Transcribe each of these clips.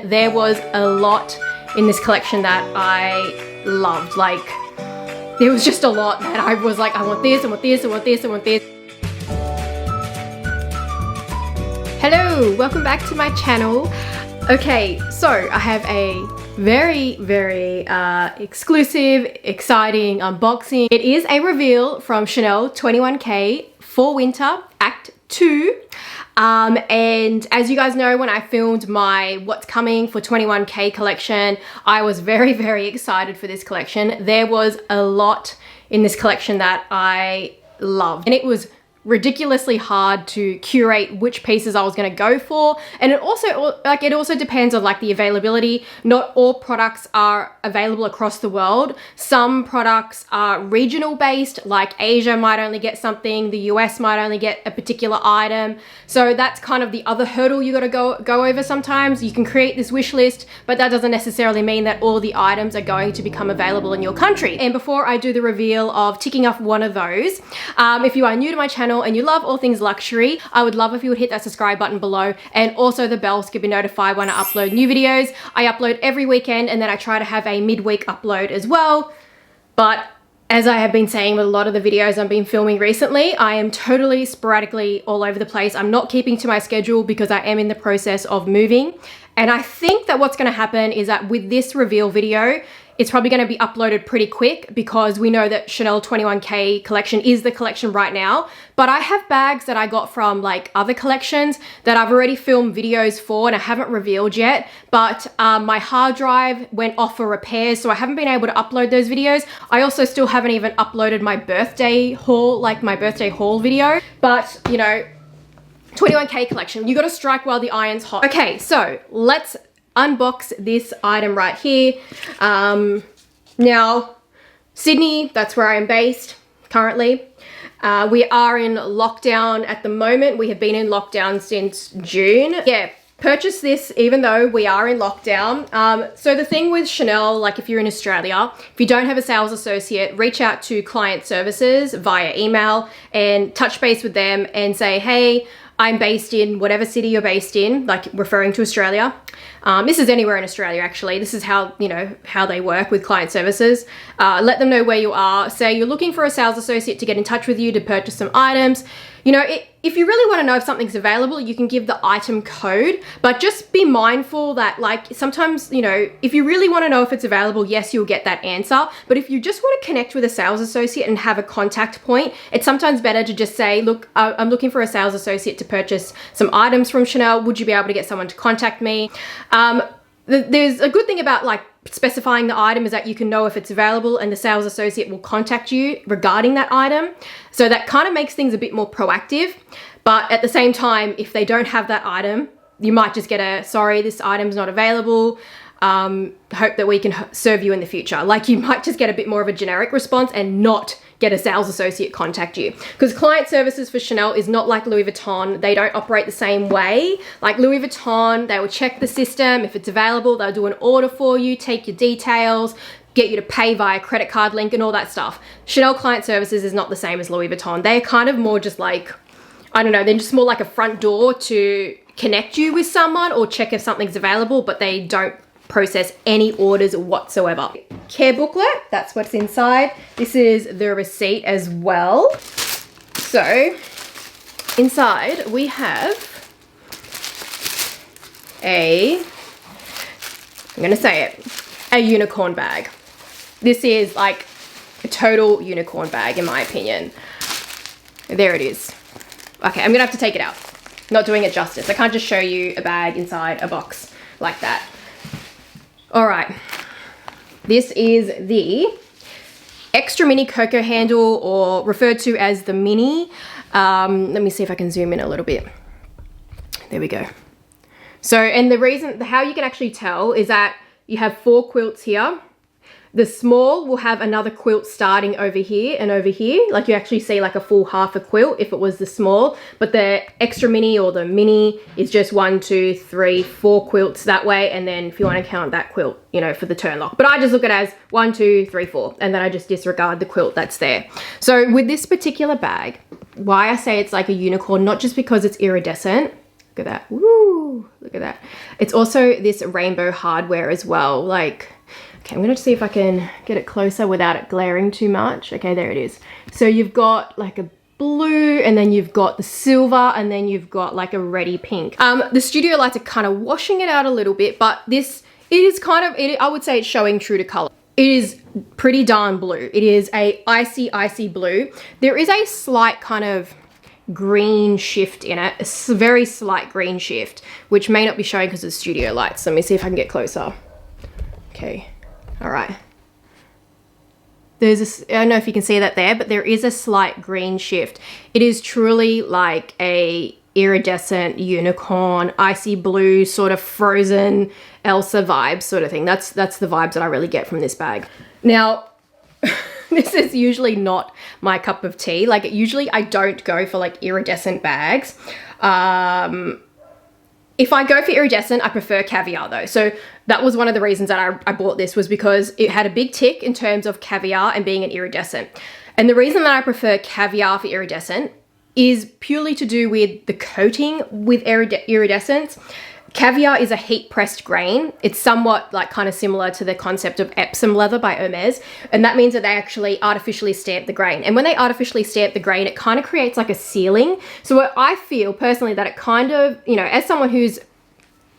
there was a lot in this collection that I loved. Like, there was just a lot that I was like, I want this, I want this, I want this, I want this. Hello, welcome back to my channel. Okay, so I have a very exclusive, exciting unboxing. It is a reveal from Chanel 21K for winter, Act 2. And as you guys know, when I filmed my What's Coming for 21K collection, I was very excited for this collection. There was a lot in this collection that I loved, and it was ridiculously hard to curate which pieces I was going to go for. And it also depends on like the availability. Not all products are available across the world. Some products are regional based, like Asia might only get something, the US might only get a particular item. So that's kind of the other hurdle you got to go over sometimes. You can create this wish list, but that doesn't necessarily mean that all the items are going to become available in your country. And before I do the reveal of ticking off one of those, if you are new to my channel and you love all things luxury, I would love if you would hit that subscribe button below, and also the bell so you can be notified when I upload new videos. I upload every weekend, and then I try to have a midweek upload as well. But as I have been saying with a lot of the videos I've been filming recently, I am totally sporadically all over the place. I'm not keeping to my schedule because I am in the process of moving. And I think that what's going to happen is that with this reveal video, it's probably going to be uploaded pretty quick because we know that Chanel 21K collection is the collection right now. But I have bags that I got from like other collections that I've already filmed videos for and I haven't revealed yet. But my hard drive went off for repairs, so I haven't been able to upload those videos. I also still haven't even uploaded my birthday haul, like my birthday haul video. But, you know, 21K collection, you got to strike while the iron's hot. Okay, so let's unbox this item right here. Now, Sydney, that's where I am based currently. We are in lockdown at the moment. We have been in lockdown since June. Yeah, purchased this even though we are in lockdown. So the thing with Chanel, like if you're in Australia, if you don't have a sales associate, reach out to client services via email and touch base with them and say, hey, I'm based in whatever city you're based in, like referring to Australia. This is anywhere in Australia, actually. This is how, you know, how they work with client services. Let them know where you are. Say you're looking for a sales associate to get in touch with you to purchase some items. You know, if you really want to know if something's available, you can give the item code, but just be mindful that like sometimes, you know, if you really want to know if it's available, yes, you'll get that answer. But if you just want to connect with a sales associate and have a contact point, it's sometimes better to just say, look, I'm looking for a sales associate to purchase some items from Chanel. Would you be able to get someone to contact me? There's a good thing about like specifying the item is that you can know if it's available and the sales associate will contact you regarding that item. So that kind of makes things a bit more proactive. But at the same time, if they don't have that item, you might just get a, sorry, this item's not available. Hope that we can serve you in the future. Like you might just get a bit more of a generic response and not get a sales associate contact you. Because client services for Chanel is not like Louis Vuitton. They don't operate the same way. Like Louis Vuitton, they will check the system. If it's available, they'll do an order for you, take your details, get you to pay via credit card link and all that stuff. Chanel client services is not the same as Louis Vuitton. They're kind of more just like, I don't know, they're just more like a front door to connect you with someone or check if something's available, but they don't process any orders whatsoever. Care booklet, that's what's inside. This is the receipt as well. So inside we have I'm gonna say it, a unicorn bag. This is like a total unicorn bag in my opinion. There it is. Okay, I'm gonna have to take it out. Not doing it justice. I can't just show you a bag inside a box like that. All right, this is the extra mini cocoa handle, or referred to as the mini. Let me see if I can zoom in a little bit. There we go. So, and the reason, how you can actually tell is that you have 4 quilts here. The small will have another quilt starting over here and over here. Like you actually see like a full half a quilt if it was the small, but the extra mini or the mini is just 1, 2, 3, 4 quilts that way. And then if you want to count that quilt, you know, for the turn lock, but I just look at it as 1, 2, 3, 4, and then I just disregard the quilt that's there. So with this particular bag, why I say it's like a unicorn, not just because it's iridescent, Look at that. Woo! Look at that. It's also this rainbow hardware as well. Like, okay, I'm gonna see if I can get it closer without it glaring too much. Okay, there it is. So you've got like a blue, and then you've got the silver, and then you've got like a reddy pink. The Studio Lights are kind of washing it out a little bit, but this, it is kind of, I would say it's showing true to color. It is pretty darn blue. It is a icy blue. There is a slight kind of green shift in it, a very slight green shift, which may not be showing because of Studio Lights. Let me see if I can get closer. Okay, all right. There's this, I don't know if you can see that there, but there is a slight green shift. It is truly like a iridescent unicorn, icy blue, sort of frozen Elsa vibe sort of thing. That's the vibes that I really get from this bag. Now, this is usually not my cup of tea. Like, usually I don't go for like iridescent bags. If I go for iridescent, I prefer caviar though. So that was one of the reasons that I bought this, was because it had a big tick in terms of caviar and being an iridescent. And the reason that I prefer caviar for iridescent is purely to do with the coating with iridescence. Caviar is a heat pressed grain. It's somewhat like kind of similar to the concept of Epsom leather by Hermes. And that means that they actually artificially stamp the grain. And when they artificially stamp the grain, it kind of creates like a sealing. So I feel personally that it kind of, you know, as someone who's,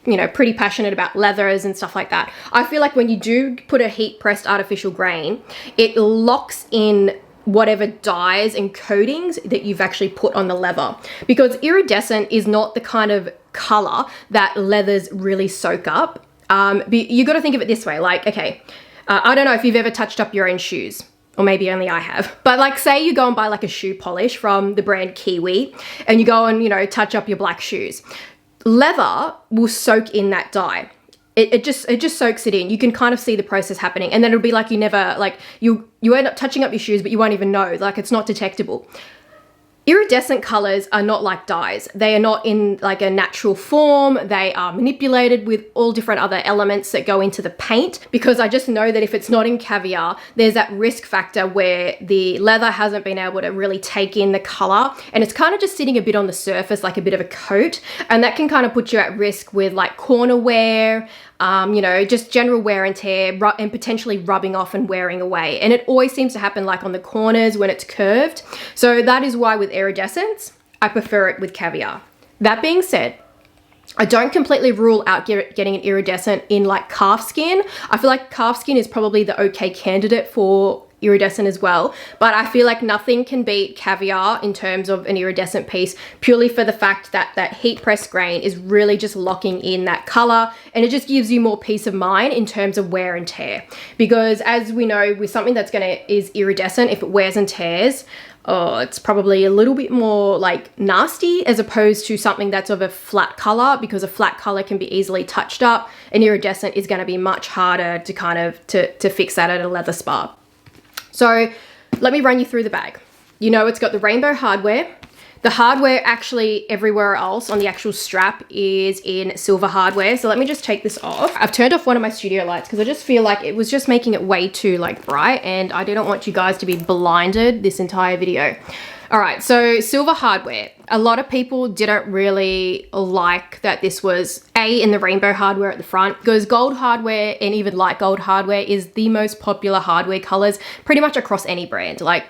you know, pretty passionate about leathers and stuff like that, I feel like when you do put a heat pressed artificial grain, it locks in whatever dyes and coatings that you've actually put on the leather. Because iridescent is not the kind of color that leathers really soak up. You got to think of it this way, like, okay, I don't know if you've ever touched up your own shoes, or maybe only I have, but like, say you go and buy like a shoe polish from the brand Kiwi, and you go and, you know, touch up your black shoes. Leather will soak in that dye. It just soaks it in. You can kind of see the process happening, and then it'll be like you never, like, you end up touching up your shoes, but you won't even know, like, it's not detectable. Iridescent colors are not like dyes. They are not in like a natural form. They are manipulated with all different other elements that go into the paint, because I just know that if it's not in caviar, there's that risk factor where the leather hasn't been able to really take in the color, and it's kind of just sitting a bit on the surface like a bit of a coat, and that can kind of put you at risk with like corner wear, you know, just general wear and tear, and potentially rubbing off and wearing away. And it always seems to happen like on the corners when it's curved. So that is why with iridescence, I prefer it with caviar. That being said, I don't completely rule out getting an iridescent in like calf skin. I feel like calf skin is probably the okay candidate for iridescent as well, but I feel like nothing can beat caviar in terms of an iridescent piece, purely for the fact that that heat press grain is really just locking in that color, and it just gives you more peace of mind in terms of wear and tear. Because as we know, with something that's is iridescent, if it wears and tears, oh, it's probably a little bit more like nasty, as opposed to something that's of a flat color, because a flat color can be easily touched up. An iridescent is going to be much harder to kind of to fix that at a leather spa. So let me run you through the bag. You know, it's got the rainbow hardware. The hardware actually everywhere else on the actual strap is in silver hardware. So let me just take this off. I've turned off one of my studio lights because I just feel like it was just making it way too like bright, and I didn't want you guys to be blinded this entire video. All right, so silver hardware. A lot of people didn't really like that this was in the rainbow hardware at the front, because gold hardware and even light gold hardware is the most popular hardware colors pretty much across any brand. Like,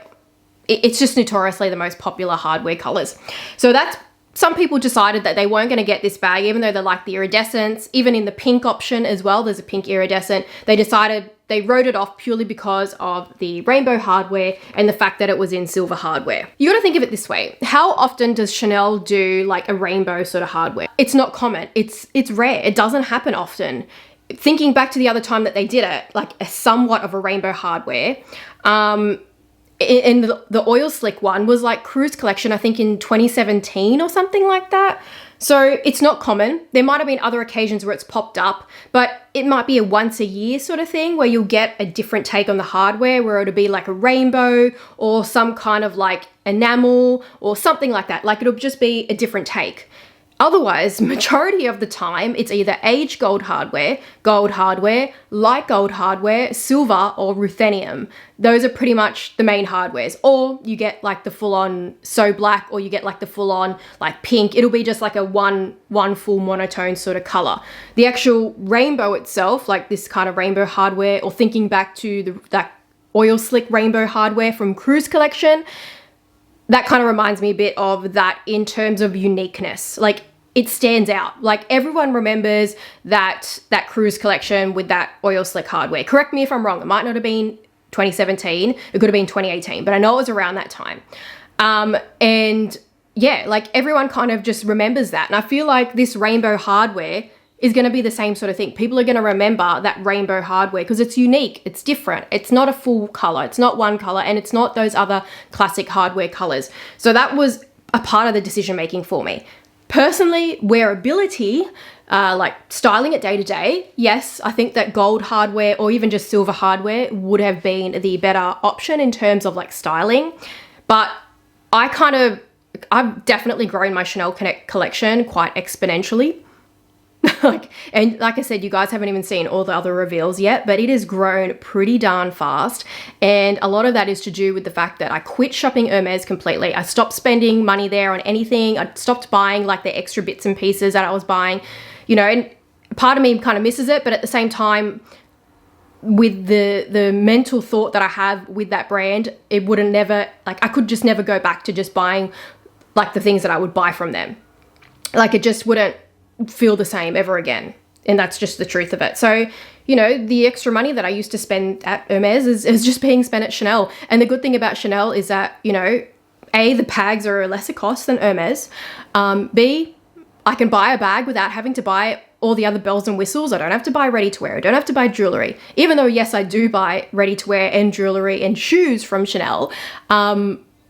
it's just notoriously the most popular hardware colors. So that's, some people decided that they weren't going to get this bag, even though they like the iridescence. Even in the pink option as well, there's a pink iridescent. They wrote it off purely because of the rainbow hardware and the fact that it was in silver hardware. You got to think of it this way. How often does Chanel do like a rainbow sort of hardware? It's not common. It's rare. It doesn't happen often. Thinking back to the other time that they did it, like a somewhat of a rainbow hardware, in the oil slick one was like Cruise Collection, I think in 2017 or something like that. So it's not common. There might have been other occasions where it's popped up, but it might be a once a year sort of thing where you'll get a different take on the hardware, where it'll be like a rainbow or some kind of like enamel or something like that. Like, it'll just be a different take. Otherwise, majority of the time, it's either aged gold hardware, light gold hardware, silver, or ruthenium. Those are pretty much the main hardwares. Or you get like the full-on so black, or you get like the full-on like pink. It'll be just like a one full monotone sort of color. The actual rainbow itself, like this kind of rainbow hardware, or thinking back to that oil slick rainbow hardware from Cruise Collection, that kind of reminds me a bit of that in terms of uniqueness. Like, it stands out. Like, everyone remembers that Cruise Collection with that oil slick hardware. Correct me if I'm wrong. It might not have been 2017. It could have been 2018, but I know it was around that time. And yeah, like, everyone kind of just remembers that. And I feel like this rainbow hardware is going to be the same sort of thing. People are going to remember that rainbow hardware because it's unique, it's different, it's not a full color, it's not one color, and it's not those other classic hardware colors. So that was a part of the decision making for me. Personally, wearability, like styling it day to day, yes, I think that gold hardware or even just silver hardware would have been the better option in terms of like styling. But I've definitely grown my Chanel collection quite exponentially. And like I said, you guys haven't even seen all the other reveals yet, but it has grown pretty darn fast. And a lot of that is to do with the fact that I quit shopping Hermes completely. I stopped spending money there on anything. I stopped buying like the extra bits and pieces that I was buying, you know, and part of me kind of misses it. But at the same time, with the mental thought that I have with that brand, it wouldn't never, like, I could just never go back to just buying like the things that I would buy from them. Like, it just wouldn't feel the same ever again. And that's just the truth of it. So, you know, the extra money that I used to spend at Hermes is just being spent at Chanel. And the good thing about Chanel is that, you know, A, the bags are a lesser cost than Hermes. B, I can buy a bag without having to buy all the other bells and whistles. I don't have to buy ready-to-wear. I don't have to buy jewelry. Even though, yes, I do buy ready-to-wear and jewelry and shoes from Chanel.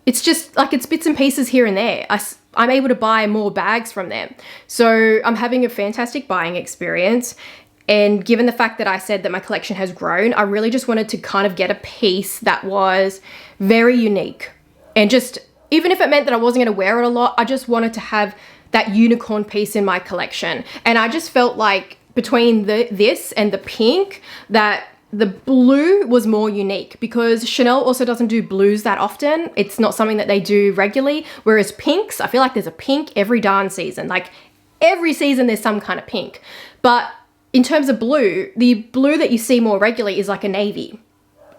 It's just like, it's bits and pieces here and there. I'm able to buy more bags from them. So I'm having a fantastic buying experience. And given the fact that I said that my collection has grown, I really just wanted to kind of get a piece that was very unique. And just, even if it meant that I wasn't going to wear it a lot, I just wanted to have that unicorn piece in my collection. And I just felt like between this and the pink, that the blue was more unique, because Chanel also doesn't do blues that often. It's not something that they do regularly. Whereas pinks, I feel like there's a pink every darn season. Like, every season there's some kind of pink. But in terms of blue, the blue that you see more regularly is like a navy.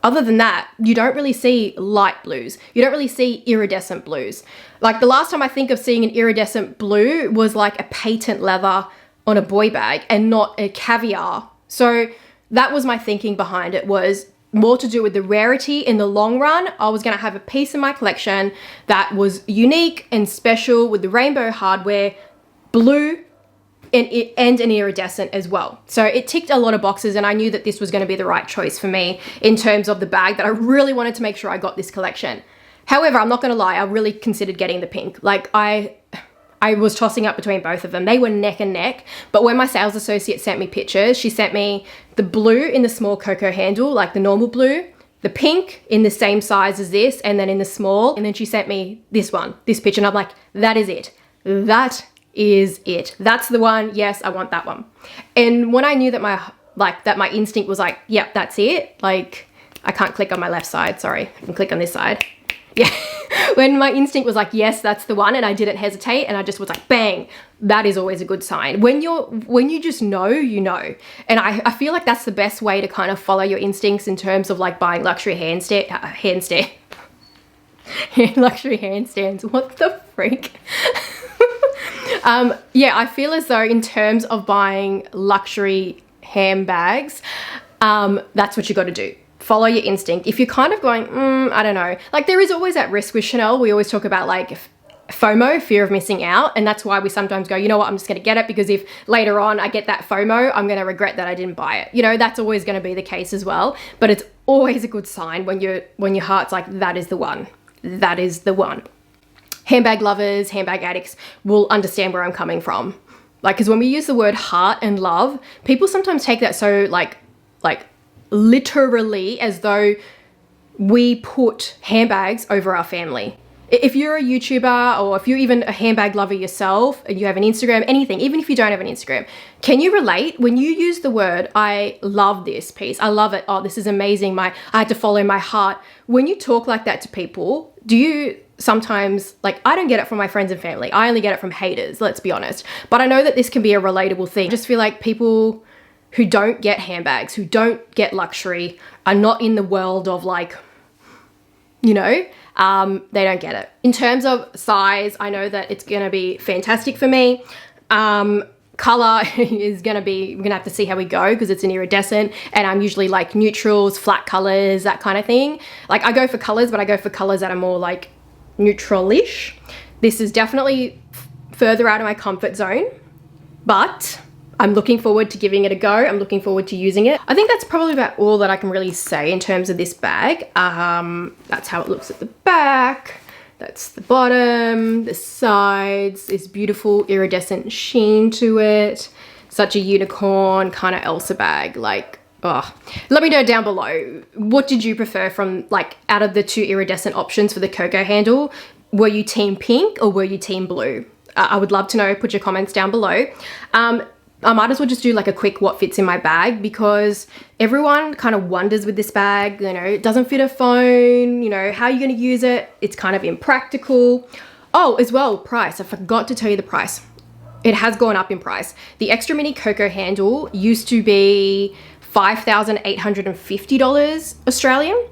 Other than that, you don't really see light blues. You don't really see iridescent blues. Like, the last time I think of seeing an iridescent blue was like a patent leather on a boy bag and not a caviar. So that was my thinking behind it, was more to do with the rarity in the long run. I was going to have a piece in my collection that was unique and special with the rainbow hardware, blue, and an iridescent as well. So it ticked a lot of boxes, and I knew that this was going to be the right choice for me in terms of the bag, that I really wanted to make sure I got this collection. However, I'm not going to lie, I really considered getting the pink. Like, I was tossing up between both of them. They were neck and neck. But when my sales associate sent me pictures, she sent me the blue in the small cocoa handle, like the normal blue, the pink in the same size as this, and then in the small. And then she sent me this picture. And I'm like, that is it. That is it. That's the one. Yes, I want that one. And when I knew that my instinct was like, yep, that's it. Like, I can't click on my left side. Sorry. I can click on this side. Yeah. When my instinct was like, yes, that's the one, and I didn't hesitate, and I just was like, bang, that is always a good sign. When you just know, you know. And I feel like that's the best way to kind of follow your instincts in terms of like buying luxury luxury handstands. What the freak? Yeah, I feel as though in terms of buying luxury handbags, that's what you got to do. Follow your instinct. If you're kind of going, I don't know, like, there is always that risk with Chanel. We always talk about like FOMO, fear of missing out. And that's why we sometimes go, you know what, I'm just going to get it, because if later on I get that FOMO, I'm going to regret that I didn't buy it. You know, that's always going to be the case as well. But it's always a good sign when your heart's like, that is the one. That is the one. Handbag lovers, handbag addicts will understand where I'm coming from. Like, because when we use the word heart and love, people sometimes take that so like literally, as though we put handbags over our family. If you're a YouTuber or if you're even a handbag lover yourself and you have an Instagram, anything, even if you don't have an Instagram, can you relate when you use the word, I love this piece, I love it, oh, this is amazing, I had to follow my heart. When you talk like that to people, do you sometimes, like, I don't get it from my friends and family. I only get it from haters, let's be honest. But I know that this can be a relatable thing. I just feel like people who don't get handbags, who don't get luxury, are not in the world of, like, you know, they don't get it. In terms of size, I know that it's gonna be fantastic for me. Color is gonna be, we're gonna have to see how we go because it's an iridescent, and I'm usually like neutrals, flat colors, that kind of thing. Like, I go for colors, but I go for colors that are more like neutral-ish. This is definitely further out of my comfort zone, but I'm looking forward to giving it a go. I'm looking forward to using it. I think that's probably about all that I can really say in terms of this bag. That's how it looks at the back. That's the bottom, the sides, this beautiful iridescent sheen to it. Such a unicorn kind of Elsa bag. Like, oh. Let me know down below, what did you prefer from, like, out of the two iridescent options for the cocoa handle? Were you team pink or were you team blue? I would love to know. Put your comments down below. I might as well just do like a quick what fits in my bag, because everyone kind of wonders with this bag, you know, it doesn't fit a phone, you know, how are you going to use it? It's kind of impractical. Oh, as well, price. I forgot to tell you the price. It has gone up in price. The extra mini cocoa handle used to be $5,850 Australian.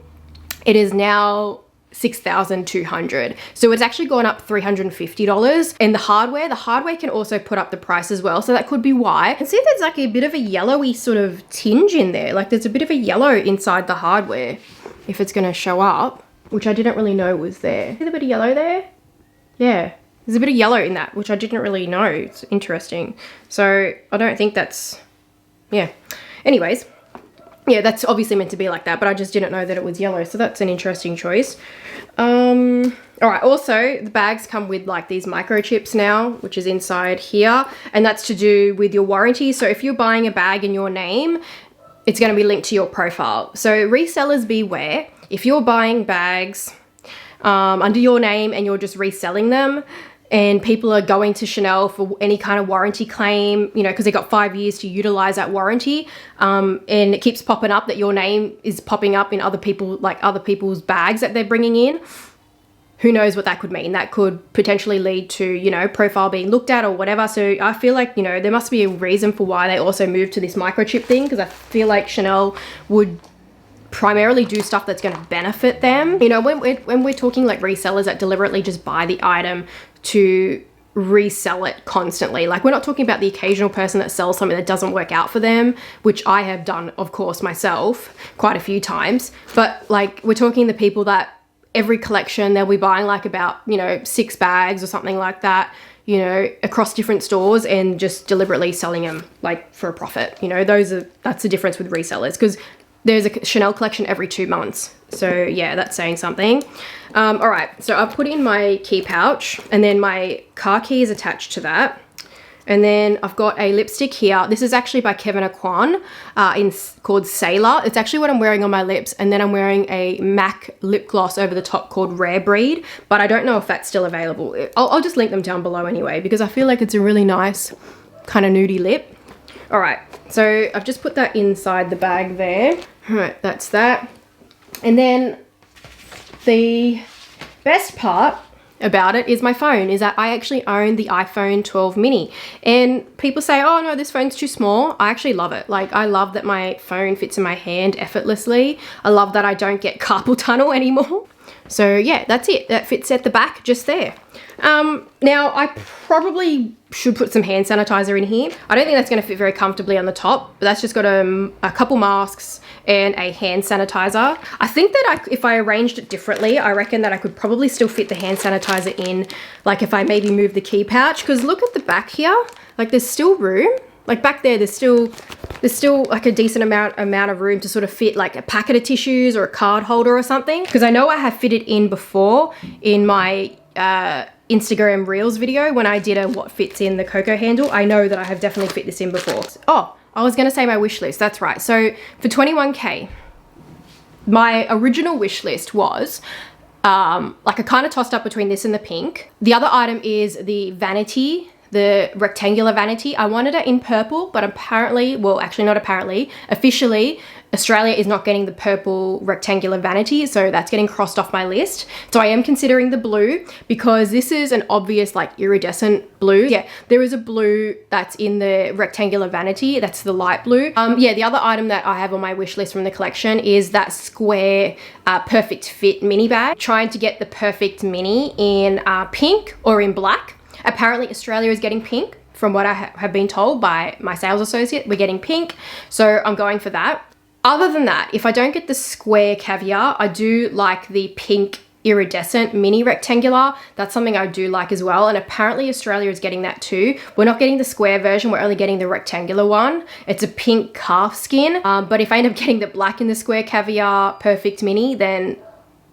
It is now $6,200. So it's actually gone up $350. And the hardware can also put up the price as well. So that could be why. And see, there's like a bit of a yellowy sort of tinge in there. Like, there's a bit of a yellow inside the hardware, if it's gonna show up, which I didn't really know was there. See the bit of yellow there? Yeah, there's a bit of yellow in that, which I didn't really know. It's interesting. So I don't think that's, yeah. Anyways, yeah, that's obviously meant to be like that, but I just didn't know that it was yellow. So that's an interesting choice. All right, also the bags come with like these microchips now, which is inside here, and that's to do with your warranty. So if you're buying a bag in your name, it's going to be linked to your profile. So resellers beware. If you're buying bags under your name and you're just reselling them, and people are going to Chanel for any kind of warranty claim, you know, because they got 5 years to utilize that warranty, and it keeps popping up that your name is popping up in other people's bags that they're bringing in. Who knows what that could mean? That could potentially lead to, you know, profile being looked at or whatever. So I feel like, you know, there must be a reason for why they also moved to this microchip thing, because I feel like Chanel would primarily do stuff that's going to benefit them. You know, when we're talking like resellers that deliberately just buy the item to resell it constantly, like, we're not talking about the occasional person that sells something that doesn't work out for them, which I have done, of course, myself quite a few times. But like, we're talking the people that every collection they'll be buying like about, you know, 6 bags or something like that, you know, across different stores, and just deliberately selling them like for a profit. You know, that's the difference with resellers, because there's a Chanel collection every 2 months. So yeah, that's saying something. All right, so I've put in my key pouch, and then my car key is attached to that. And then I've got a lipstick here. This is actually by Kevin Aquan, called Sailor. It's actually what I'm wearing on my lips. And then I'm wearing a MAC lip gloss over the top called Rare Breed, but I don't know if that's still available. I'll just link them down below anyway, because I feel like it's a really nice kind of nudie lip. All right, so I've just put that inside the bag there. All right, that's that. And then the best part about it is my phone, is that I actually own the iPhone 12 mini, and people say, oh no, this phone's too small. I actually love it. Like, I love that my phone fits in my hand effortlessly. I love that I don't get carpal tunnel anymore. So yeah, that's it. That fits at the back just there. Now I probably should put some hand sanitizer in here. I don't think that's going to fit very comfortably on the top, but that's just got a couple masks and a hand sanitizer. I think that if I arranged it differently, I reckon that I could probably still fit the hand sanitizer in, like if I maybe move the key pouch, because look at the back here, like there's still room. Like back there, there's still like a decent amount of room to sort of fit like a packet of tissues or a card holder or something. Because I know I have fitted in before in my Instagram Reels video when I did a what fits in the cocoa handle. I know that I have definitely fit this in before. Oh, I was gonna say my wish list, that's right. So for 21K, my original wish list was Like I kind of tossed up between this and the pink. The other item is the vanity, the rectangular vanity. I wanted it in purple, but apparently, well, actually not apparently, officially, Australia is not getting the purple rectangular vanity, so that's getting crossed off my list. So I am considering the blue because this is an obvious like iridescent blue. Yeah, there is a blue that's in the rectangular vanity. That's the light blue. Yeah, the other item that I have on my wish list from the collection is that square perfect fit mini bag. Trying to get the perfect mini in pink or in black. Apparently Australia is getting pink. From what I have been told by my sales associate, we're getting pink. So I'm going for that. Other than that, if I don't get the square caviar, I do like the pink iridescent mini rectangular. That's something I do like as well. And apparently Australia is getting that too. We're not getting the square version. We're only getting the rectangular one. It's a pink calf skin. But if I end up getting the black and the square caviar perfect mini, then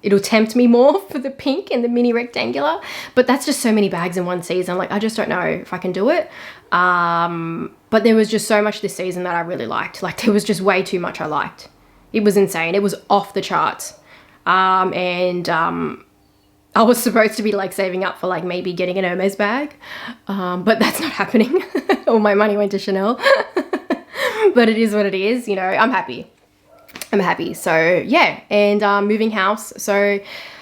it'll tempt me more for the pink and the mini rectangular. But that's just so many bags in one season. Like, I just don't know if I can do it. But there was just so much this season that I really liked. Like, there was just way too much I liked. It was insane. It was off the charts. I was supposed to be like saving up for like maybe getting an Hermes bag. But that's not happening. All my money went to Chanel. But it is what it is. You know, I'm happy. So yeah, and moving house. So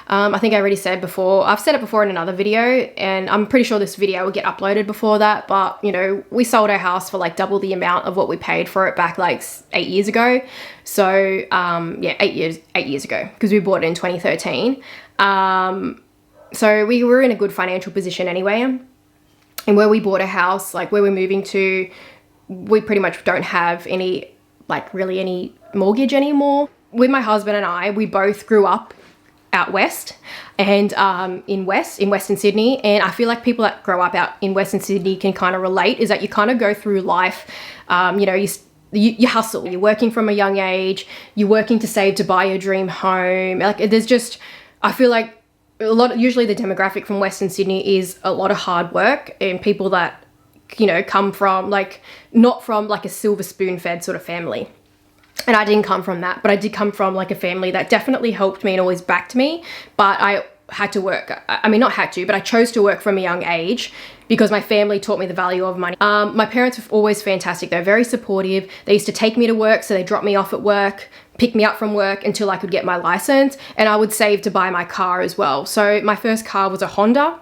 I think I already said before, I've said it before in another video, and I'm pretty sure this video will get uploaded before that, but you know, we sold our house for like double the amount of what we paid for it back like 8 years ago. So yeah, 8 years ago, because we bought it in 2013. So we were in a good financial position anyway. And where we bought a house, like where we're moving to, we pretty much don't have any, like really any mortgage anymore. With my husband and I, we both grew up out west and in Western Sydney, and I feel like people that grow up out in Western Sydney can kind of relate, is that you kind of go through life, you know, you hustle, you're working from a young age, you're working to save to buy your dream home. Like there's just, I feel like usually the demographic from Western Sydney is a lot of hard work, and people that, you know, come from like, not from like a silver spoon fed sort of family. And I didn't come from that, but I did come from like a family that definitely helped me and always backed me. But I had to work. I mean, not had to, but I chose to work from a young age because my family taught me the value of money. My parents were always fantastic. They're very supportive. They used to take me to work, so they dropped me off at work, pick me up from work until I could get my license, and I would save to buy my car as well. So my first car was a Honda.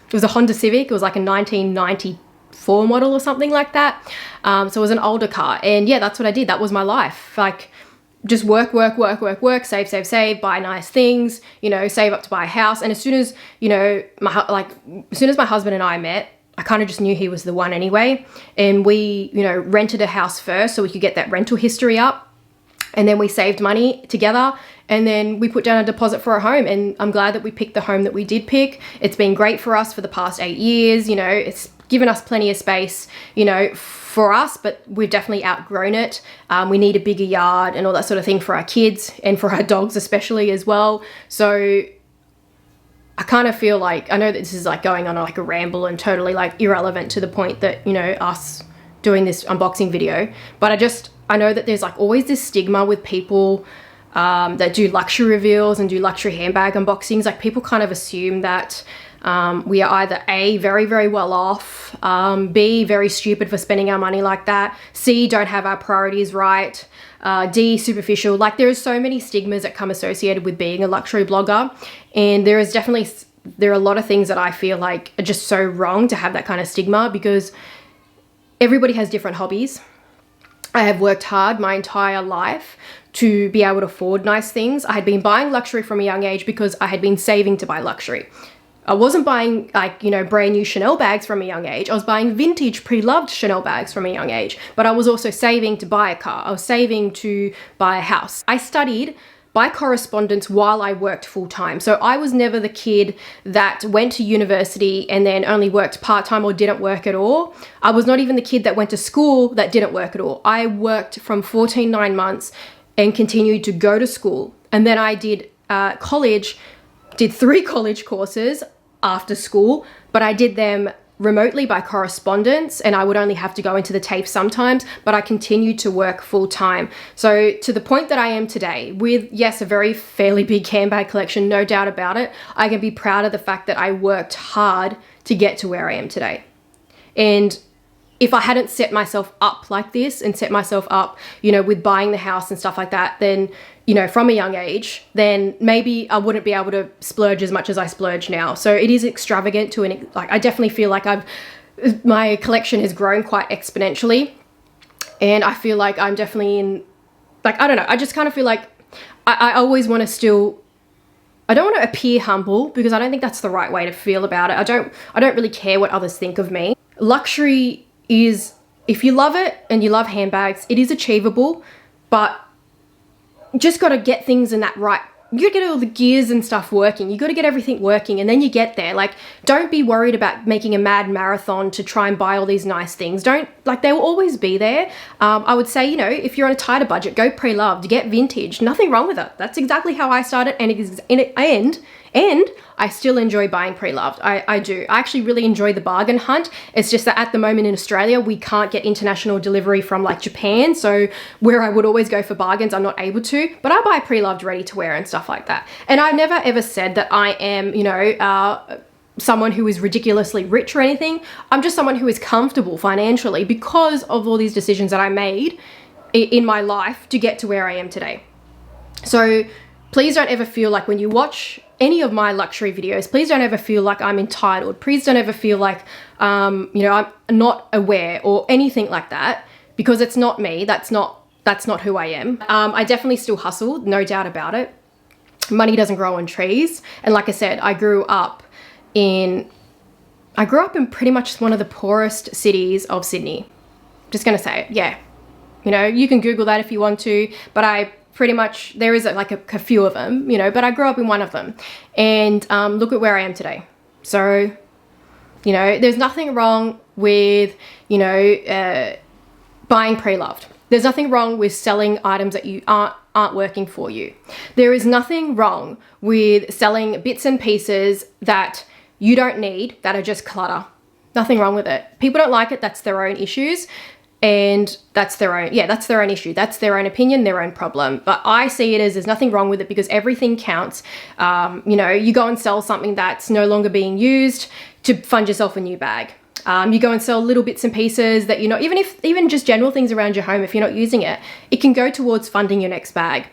It was a Honda Civic. It was like a 1994 model or something like that. So it was an older car, and yeah, that's what I did. That was my life. Like, just work, save, buy nice things, you know, save up to buy a house. And as soon as, you know, as soon as my husband and I met, I kind of just knew he was the one anyway. And we, you know, rented a house first so we could get that rental history up. And then we saved money together, and then we put down a deposit for a home. And I'm glad that we picked the home that we did pick. It's been great for us for the past 8 years. You know, it's given us plenty of space, you know, for us, but we've definitely outgrown it. We need a bigger yard and all that sort of thing for our kids and for our dogs especially as well. So I kind of feel like, I know that this is like going on like a ramble and totally like irrelevant to the point that, you know, us doing this unboxing video, but I know that there's like always this stigma with people that do luxury reveals and do luxury handbag unboxings. Like, people kind of assume that we are either A, very, very well off, B, very stupid for spending our money like that, C, don't have our priorities right, D, superficial. Like, there are so many stigmas that come associated with being a luxury blogger, and there are a lot of things that I feel like are just so wrong to have that kind of stigma, because everybody has different hobbies. I have worked hard my entire life to be able to afford nice things. I had been buying luxury from a young age because I had been saving to buy luxury. I wasn't buying, like, you know, brand new Chanel bags from a young age. I was buying vintage pre-loved Chanel bags from a young age, but I was also saving to buy a car. I was saving to buy a house. I studied by correspondence while I worked full-time. So I was never the kid that went to university and then only worked part-time or didn't work at all. I was not even the kid that went to school that didn't work at all. I worked from 9 months and continued to go to school. And then I did college, did 3 college courses after school, but I did them remotely by correspondence, and I would only have to go into the TAFE sometimes, but I continued to work full time. So to the point that I am today with, yes, a very fairly big handbag collection, no doubt about it, I can be proud of the fact that I worked hard to get to where I am today. And if I hadn't set myself up like this and set myself up, you know, with buying the house and stuff like that, then, you know, from a young age, then maybe I wouldn't be able to splurge as much as I splurge now. So it is extravagant to an, like, I definitely feel like my collection has grown quite exponentially. And I feel like I'm definitely in, like, I don't know, I just kind of feel like I always want to still, I don't want to appear humble, because I don't think that's the right way to feel about it. I don't really care what others think of me. Luxury is, if you love it and you love handbags, it is achievable, but you just got to get things in that right. You got to get all the gears and stuff working. You got to get everything working, and then you get there. Like, don't be worried about making a mad marathon to try and buy all these nice things. Don't, like, they will always be there. I would say, you know, if you're on a tighter budget, go pre-loved, get vintage. Nothing wrong with it. That's exactly how I started, and it is and I still enjoy buying pre-loved. I do. I actually really enjoy the bargain hunt. It's just that at the moment in Australia, we can't get international delivery from like Japan. So where I would always go for bargains, I'm not able to, but I buy pre-loved ready to wear and stuff like that. And I've never ever said that I am, you know, someone who is ridiculously rich or anything. I'm just someone who is comfortable financially because of all these decisions that I made in my life to get to where I am today. So please don't ever feel like when you watch any of my luxury videos, please don't ever feel like I'm entitled. Please don't ever feel like, you know, I'm not aware or anything like that, because it's not me. That's not who I am. I definitely still hustle, no doubt about it. Money doesn't grow on trees. And like I said, I grew up in pretty much one of the poorest cities of Sydney. Just gonna say it, yeah. You know, you can Google that if you want to, but I pretty much, there is like a few of them, you know, but I grew up in one of them. And look at where I am today. So, you know, there's nothing wrong with, you know, buying pre-loved. There's nothing wrong with selling items that you aren't working for you. There is nothing wrong with selling bits and pieces that you don't need, that are just clutter. Nothing wrong with it. People don't like it, that's their own issues. And that's their own, yeah, that's their own issue. That's their own opinion, their own problem. But I see it as there's nothing wrong with it, because everything counts. You know, you go and sell something that's no longer being used to fund yourself a new bag. You go and sell little bits and pieces that, you know, even just general things around your home, if you're not using it, it can go towards funding your next bag.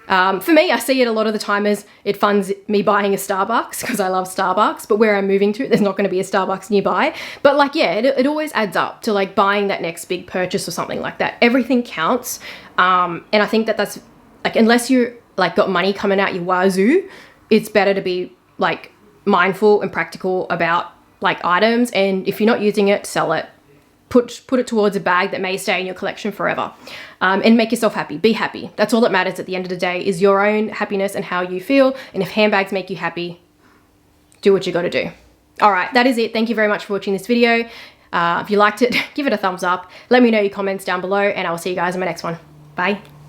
For me, I see it a lot of the time as it funds me buying a Starbucks, because I love Starbucks, but where I'm moving to, there's not going to be a Starbucks nearby. But like, yeah, it always adds up to like buying that next big purchase or something like that. Everything counts. And I think that that's like, unless you like got money coming out your wazoo, it's better to be like mindful and practical about like items. And if you're not using it, sell it. Put it towards a bag that may stay in your collection forever, and make yourself happy. Be happy. That's all that matters at the end of the day, is your own happiness and how you feel. And if handbags make you happy, do what you got to do. All right, that is it. Thank you very much for watching this video. If you liked it, give it a thumbs up. Let me know your comments down below, and I will see you guys in my next one. Bye.